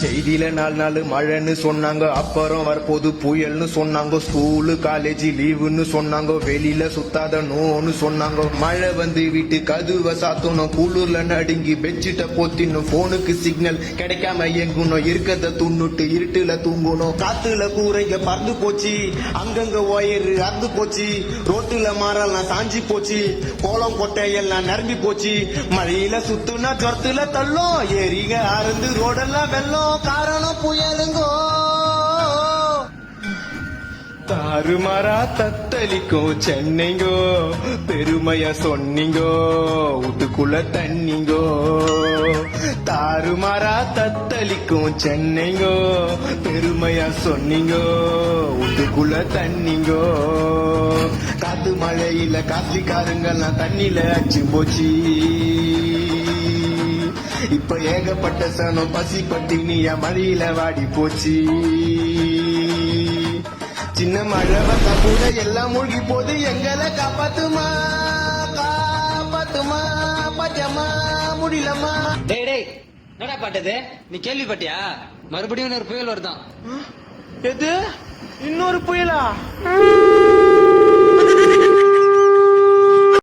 செய்தியில 4 நாள் மழைன்னு சொன்னாங்க, அப்புறம் வரப்போது புயல்னு சொன்னாங்க. ஸ்கூலு காலேஜ் லீவுன்னு சொன்னாங்க, வெளியில சுத்தாத நோன்னு சொன்னாங்க. மழை வந்து வீட்டு கதுவ சாத்தணும், குளிர்ல நடுங்கி பெட்ஷீட்ட போத்தினும், போனுக்கு சிக்னல் கிடைக்காம எங்கணும், இருக்கத துண்ணுட்டு இருட்டுல தூங்கணும். காத்துல கூரைங்க பறந்து போச்சு, அங்கங்க ஒயரு அறுந்து போச்சு, ரோட்டுல மரம்லாம் சாஞ்சி போச்சு, கோலம் கொட்டை எல்லாம் நிரம்பி போச்சு. மழையில சுத்துனா ஜொரத்துல தள்ளும், ஏரிங்க அறுந்து ரோடெல்லாம் வெள்ளம், காரணம் புயலுங்கோ. தாறுமாறா தத்தளிக்கும் சென்னைங்கோ, பெருமையா சொன்னீங்கோ, வீட்டுக்குள்ள தண்ணிங்கோ. தாறுமாறா தத்தளிக்கும் சென்னைங்கோ, பெருமையா சொன்னீங்கோ, வீட்டுக்குள்ள தண்ணிங்கோ. காத்து மழையில காசிக்காரங்கெல்லாம் தண்ணியில அச்சு போச்சு. இப்ப ஏகப்பட்ட சனம் பசி பட்டினியா மழையில வாடி போச்சு. சின்ன மழை வந்தா கூட எல்லாம் மூழ்கி போது, எங்களை காப்பாத்துமா காப்பாத்துமா, பாத்தியம்மா முடியலம்மா. டேய் டேய், என்னடா பாட்டது? நீ கேள்விப்பட்டியா? மறுபடியும் இன்னொரு புயல் வருதான். எது? இன்னொரு புயலா?